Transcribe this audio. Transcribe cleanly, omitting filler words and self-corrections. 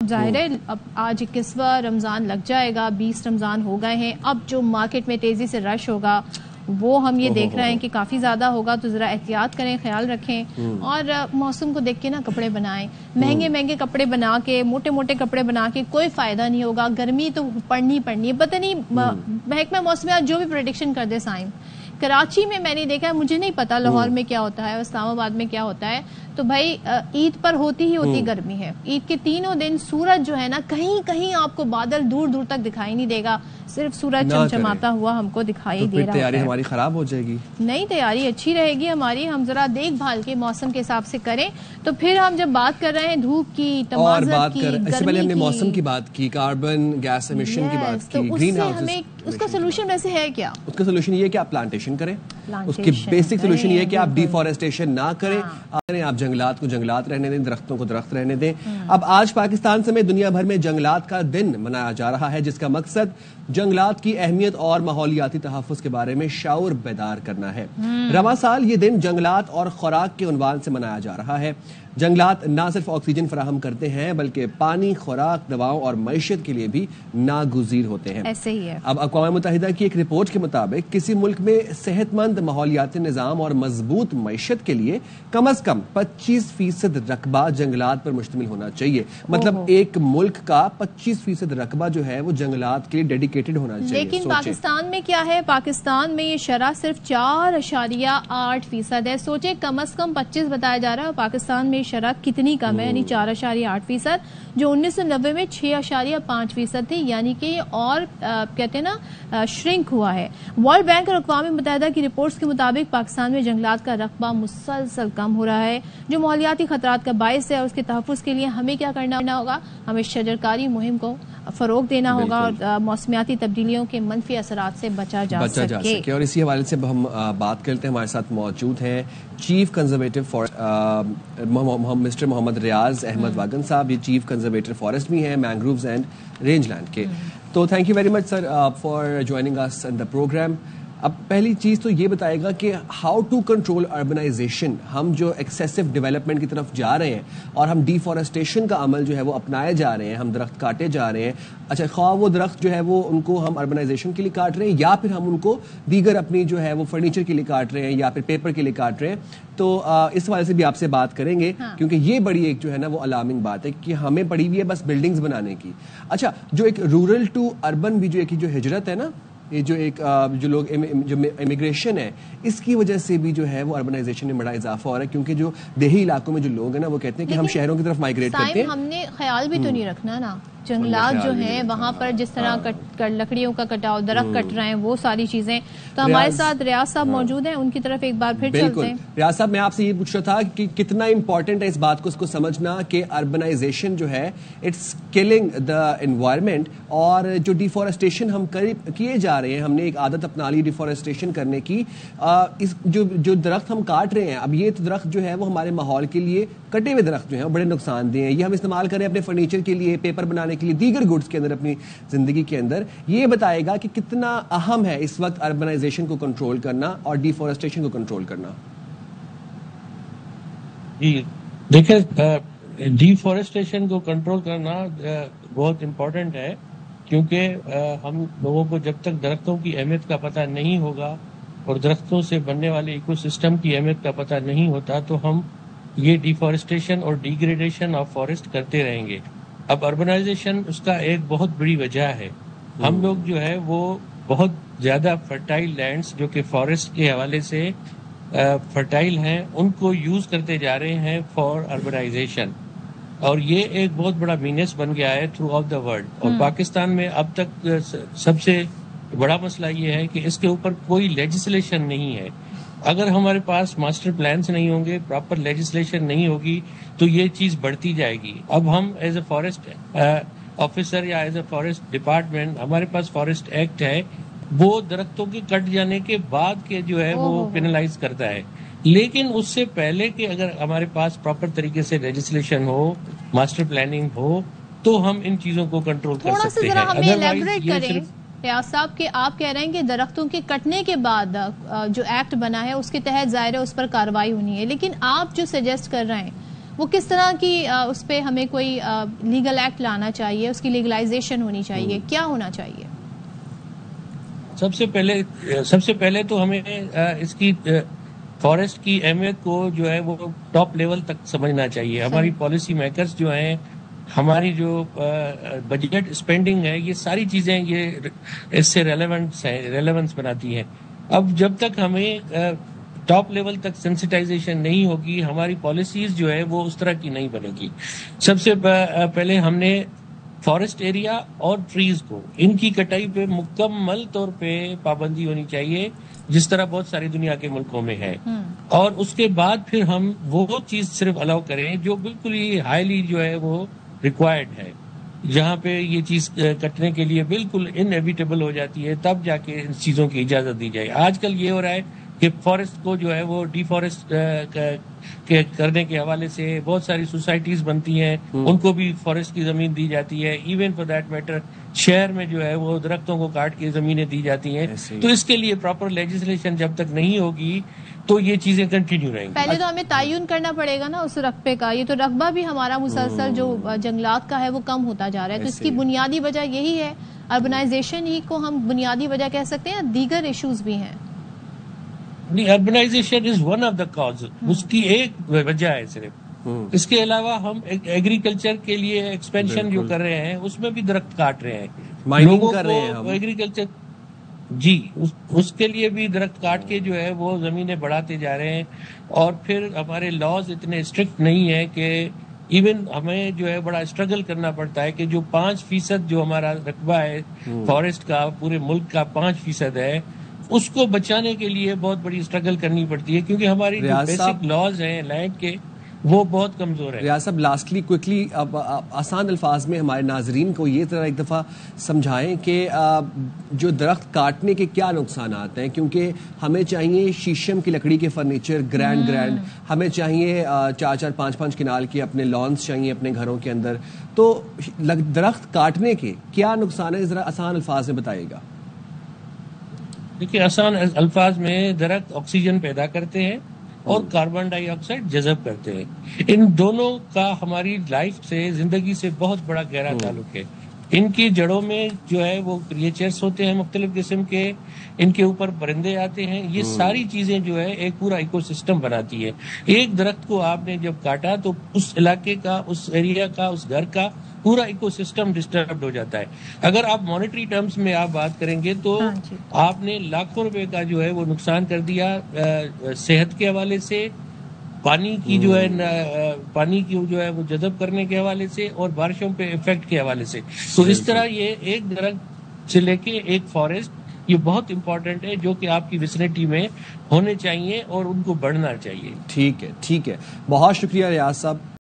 ظاہر ہے اب آج 21واں رمضان لگ جائے گا، 20 رمضان ہو گئے ہیں، اب جو مارکیٹ میں تیزی سے رش ہوگا وہ ہم یہ دیکھ رہے ہیں کہ کافی زیادہ ہوگا، تو ذرا احتیاط کریں، خیال رکھیں اور موسم کو دیکھ کے نا کپڑے بنائیں. مہنگے کپڑے بنا کے، موٹے کپڑے بنا کے کوئی فائدہ نہیں ہوگا. گرمی تو پڑنی ہے. پتہ نہیں محکمہ موسمیات جو بھی پریڈکشن کر دے سائن. کراچی میں نے دیکھا ہے، مجھے نہیں پتا لاہور میں کیا ہوتا ہے، اسلام آباد میں کیا ہوتا ہے، تو بھائی عید پر ہوتی گرمی ہے. عید کے تینوں دن سورج جو ہے نا کہیں آپ کو بادل دور تک دکھائی نہیں دے گا، صرف سورج چمچماتا ہوا ہم کو دکھائی دے رہا ہے. تیاری ہماری خراب ہو جائے گی. نہیں، تیاری اچھی رہے گی ہماری. ہم ذرا دیکھ بھال کے موسم کے حساب سے کریں. تو پھر ہم جب بات کر رہے ہیں دھوپ کی، تمازت کی، اس سے پہلے ہم نے موسم کی بات کی، کاربن گیس ایمیشن کی بات کی، گرین ہاؤس. اس کا سولوشن ویسے ہے کیا؟ اس کا سولوشن یہ ہے کہ آپ پلانٹیشن کریں. اس کی بیسک سولوشن یہ ہے کہ آپ ڈیفارسٹیشن نہ کریں. آپ جنگلات کو جنگلات رہنے دیں، درختوں کو درخت رہنے دیں. اب آج پاکستان سمیت دنیا بھر میں جنگلات کا دن منایا جا رہا ہے، جس کا مقصد جنگلات کی اہمیت اور ماحولیاتی تحفظ کے بارے میں شعور بیدار کرنا ہے. رواں سال یہ دن جنگلات اور خوراک کے عنوان سے منایا جا رہا ہے. جنگلات نہ صرف آکسیجن فراہم کرتے ہیں بلکہ پانی، خوراک، دواؤں اور معیشت کے لیے بھی ناگزیر ہوتے ہیں. ایسے ہی ہے. اب اقوام متحدہ کی ایک رپورٹ کے مطابق کسی ملک میں صحت مند ماحولیاتی نظام اور مضبوط معیشت کے لیے کم از کم 25% رقبہ جنگلات پر مشتمل ہونا چاہیے. مطلب ایک ملک کا 25% رقبہ جو ہے وہ جنگلات کے لیے ڈیڈیکیٹڈ ہونا چاہیے. لیکن پاکستان میں کیا ہے؟ پاکستان میں یہ شرح صرف 4.8% ہے. سوچے کم از کم 25 بتایا جا رہا ہے، اور پاکستان میں شرح کتنی کم ہے، یعنی 4.8%، جو 1990 میں 6.5% تھی. یعنی کہ یہ اور کہتے ہیں نا شرنک ہوا ہے. ورلڈ بینک اور اقوام متحدہ کی رپورٹس کے مطابق پاکستان میں جنگلات کا رقبہ مسلسل کم ہو رہا ہے، جو ماحولیاتی خطرات کا باعث ہے. اور اس کے تحفظ کے لیے ہمیں کیا کرنا ہوگا؟ ہمیں شجرکاری مہم کو فروغ دینا ہوگا اور موسمیاتی تبدیلیوں کے منفی اثرات سے بچا جا سکے. اور اسی حوالے سے ہم بات کرتے ہیں. ہمارے ساتھ موجود ہیں چیف کنزرویٹو مسٹر محمد ریاض احمد واگن صاحب. یہ چیف کنزرویٹر فارسٹ بھی ہیں مینگرووز اینڈ رینج لینڈ کے. تو thank you very much sir for joining اس ان دا پروگرام. اب پہلی چیز تو یہ بتائے گا کہ ہاؤ ٹو کنٹرول اربنائزیشن. ہم جو ایکسیسو ڈیولپمنٹ کی طرف جا رہے ہیں اور ہم ڈیفارسٹیشن کا عمل جو ہے وہ اپنائے جا رہے ہیں، ہم درخت کاٹے جا رہے ہیں. اچھا، خواہ وہ درخت جو ہے وہ ان کو ہم اربنائزیشن کے لیے کاٹ رہے ہیں یا پھر ہم ان کو دیگر اپنی جو ہے وہ فرنیچر کے لیے کاٹ رہے ہیں یا پھر پیپر کے لیے کاٹ رہے ہیں. تو اس حوالے سے بھی آپ سے بات کریں گے کیونکہ یہ بڑی ایک جو ہے نا وہ الارمنگ بات ہے کہ ہمیں پڑی ہوئی ہے بس بلڈنگز بنانے کی. اچھا، جو ایک رورل ٹو اربن بھی جو ایک جو ہجرت ہے نا، یہ جو ایک جو لوگ جو امیگریشن ہے، اس کی وجہ سے بھی جو ہے وہ اربنائزیشن میں بڑا اضافہ ہو رہا ہے. کیونکہ جو دیہی علاقوں میں جو لوگ ہیں نا وہ کہتے ہیں کہ ہم شہروں کی طرف مائگریٹ کرتے ہیں. ہم نے خیال بھی تو نہیں رکھنا نا، جنگلات جو ہیں وہاں پر جس طرح لکڑیوں کا کٹاؤ، درخت کٹ رہے ہیں، وہ ساری چیزیں. تو ہمارے ساتھ ریاض صاحب موجود ہیں، ان کی طرف ایک بار پھر چلتے ہیں. ریاض صاحب، میں آپ سے یہ پوچھ رہا تھا کہ کتنا امپورٹنٹ ہے اس بات کو اس کو سمجھنا کہ اربنائزیشن جو ہے اٹس کلنگ دا انوائرمنٹ. اور جو ڈیفارسٹیشن ہم کیے جا رہے ہیں، ہم نے ایک عادت اپنا لی ڈیفارسٹیشن کرنے کی. جو درخت ہم کاٹ رہے ہیں، اب یہ درخت جو ہے وہ ہمارے ماحول کے لیے کٹے ہوئے درخت جو ہیں وہ بڑے نقصان دہ ہیں. یہ ہم استعمال کریں اپنے فرنیچر کے لیے، پیپر بنانے کے لیے، دیگر گڈس کے اندر اپنی زندگی کے اندر. یہ بتائے گا کہ کتنا اہم ہے اس وقت اربنائزیشن کو کنٹرول کرنا اور ڈیفارسٹیشن کو کنٹرول کرنا. جی دیکھیں، ڈیفارسٹیشن کو کنٹرول کرنا بہت امپورٹنٹ ہے، کیونکہ ہم لوگوں کو جب تک درختوں کی اہمیت کا پتہ نہیں ہوگا اور درختوں سے بننے والے ایکو سسٹم کی اہمیت کا پتہ نہیں ہوتا تو ہم یہ ڈیفارسٹیشن اور ڈیگریڈیشن آف فارسٹ کرتے رہیں گے. اب اربنائزیشن اس کا ایک بہت بڑی وجہ ہے. ہم لوگ جو ہے وہ بہت زیادہ فرٹائل لینڈز جو کہ فارسٹ کے حوالے سے فرٹائل ہیں، ان کو یوز کرتے جا رہے ہیں فار اربنائزیشن. اور یہ ایک بہت بڑا مینس بن گیا ہے تھرو آؤٹ دا ورلڈ. اور پاکستان میں اب تک سب سے بڑا مسئلہ یہ ہے کہ اس کے اوپر کوئی لیجسلیشن نہیں ہے. اگر ہمارے پاس ماسٹر پلانز نہیں ہوں گے، پراپر لیجسلیشن نہیں ہوگی تو یہ چیز بڑھتی جائے گی. اب ہم ایز اے فارسٹ آفیسر یا ایز اے فارسٹ ڈپارٹمنٹ، ہمارے پاس فارسٹ ایکٹ ہے، وہ درختوں کے کٹ جانے کے بعد کے جو ہے وہ پینلائز کرتا ہے. لیکن اس سے پہلے کہ اگر ہمارے پاس پراپر طریقے سے لیجسلیشن ہو، ماسٹر پلاننگ ہو، تو ہم ان چیزوں کو کنٹرول کر سکتے ہیں. ہمیں ایلیبوریٹ کریں ریاض صاحب کہ آپ کہہ رہے ہیں کہ درختوں کے کٹنے کے بعد جو ایکٹ بنا ہے اس کے تحت ظاہر ہے اس پر کارروائی ہونی ہے، لیکن آپ جو سجیسٹ کر رہے ہیں وہ کس طرح کی اس پہ ہمیں کوئی لیگل ایکٹ لانا چاہیے, اس کی لیگلائزیشن ہونی چاہیے, کیا ہونا چاہیے؟ سب سے پہلے تو ہمیں اس کی فارسٹ کی اہمیت کو جو ہے وہ ٹاپ لیول تک سمجھنا چاہیے. ہماری پالیسی میکرز جو ہیں, ہماری جو بجٹ اسپینڈنگ ہے, یہ ساری چیزیں یہ اس سے ریلیونس بناتی ہیں. اب جب تک ہمیں ٹاپ لیول تک سینسٹائزیشن نہیں ہوگی, ہماری پالیسیز جو ہے وہ اس طرح کی نہیں بنے گی. سب سے پہلے ہم نے فارسٹ ایریا اور ٹریز کو, ان کی کٹائی پہ مکمل طور پہ پابندی ہونی چاہیے, جس طرح بہت ساری دنیا کے ملکوں میں ہے. اور اس کے بعد پھر ہم وہ چیز صرف الاؤ کریں جو بالکل ہی ہائیلی جو ہے وہ ریکوائرڈ ہے, جہاں پہ یہ چیز کٹنے کے لیے بالکل انیویٹیبل ہو جاتی ہے, تب جا کے ان چیزوں کی اجازت دی جائے. آج کل یہ ہو رہا ہے کہ فارسٹ کو جو ہے وہ ڈی فارسٹ کرنے کے حوالے سے بہت ساری سوسائٹیز بنتی ہیں, ان کو بھی فارسٹ کی زمین دی جاتی ہے. ایون فار دیٹ میٹر شہر میں جو ہے وہ درختوں کو کاٹ کے زمینیں دی جاتی ہیں. تو اس کے لیے پراپر لیجسلیشن جب تک نہیں ہوگی تو یہ چیزیں کنٹینیو رہیں گی. پہلے تو ہمیں تعین کرنا پڑے گا نا اس رقبے کا. یہ تو رقبہ بھی ہمارا مسلسل جو جنگلات کا ہے وہ کم ہوتا جا رہا ہے. تو اس کی بنیادی وجہ یہی ہے, اربنائزیشن ہی کو ہم بنیادی وجہ کہہ سکتے ہیں, دیگر ایشوز بھی ہیں. Urbanization is one of the cause, اس کی ایک وجہ ہے صرف. اس کے علاوہ ہم ایگریکلچر کے لیے ایکسپینشن جو کر رہے ہیں اس میں بھی درخت کاٹ رہے ہیں, مائننگ کر رہے ہیں ہم. ایگریکلچر جی, اس کے لیے بھی درخت کاٹ کے جو ہے وہ زمینیں بڑھاتے جا رہے ہیں. اور پھر ہمارے لاز اتنے اسٹرکٹ نہیں ہیں کہ ایون ہمیں جو ہے بڑا اسٹرگل کرنا پڑتا ہے کہ جو 5% جو ہمارا رقبہ ہے فارسٹ کا, پورے ملک کا 5% ہے, اس کو بچانے کے لیے بہت بڑی اسٹرگل کرنی پڑتی ہے, کیونکہ ہماری جو بیسک لاز ہیں لینڈ کے وہ بہت کمزور ہے. ریاض صاحب, لاسٹلی کوئکلی اب آسان الفاظ میں ہمارے ناظرین کو یہ طرح ایک دفعہ سمجھائیں کہ جو درخت کاٹنے کے کیا نقصانات ہیں, کیونکہ ہمیں چاہیے شیشم کی لکڑی کے فرنیچر گرینڈ, ہمیں چاہیے 4-4, 5-5 کنال کے اپنے لانس چاہیے اپنے گھروں کے اندر. تو درخت کاٹنے کے کیا نقصان ہے, ذرا آسان الفاظ میں بتائیے گا. دیکھیے, آسان الفاظ میں درخت آکسیجن پیدا کرتے ہیں اور کاربن ڈائی آکسائڈ جذب کرتے ہیں. ان دونوں کا ہماری لائف سے, زندگی سے بہت بڑا گہرا تعلق ہے. ان کی جڑوں میں جو ہے وہ کریچرز ہوتے ہیں مختلف قسم کے, ان کے اوپر پرندے آتے ہیں. یہ ساری چیزیں جو ہے ایک پورا ایکو سسٹم بناتی ہے. ایک درخت کو آپ نے جب کاٹا تو اس علاقے کا, اس ایریا کا, اس گھر کا پورا ایکو سسٹم ڈسٹربڈ ہو جاتا ہے. اگر آپ مانیٹری ٹرمز میں آپ بات کریں گے تو آپ نے لاکھوں روپے کا جو ہے وہ نقصان کر دیا صحت کے حوالے سے, پانی کی جو ہے وہ جذب کرنے کے حوالے سے, اور بارشوں پہ افیکٹ کے حوالے سے. تو اس طرح یہ ایک درخت سے لے کے ایک فارسٹ, یہ بہت امپورٹنٹ ہے جو کہ آپ کی ویسینٹی میں ہونے چاہیے اور ان کو بڑھنا چاہیے. ٹھیک ہے, بہت شکریہ ریاض صاحب.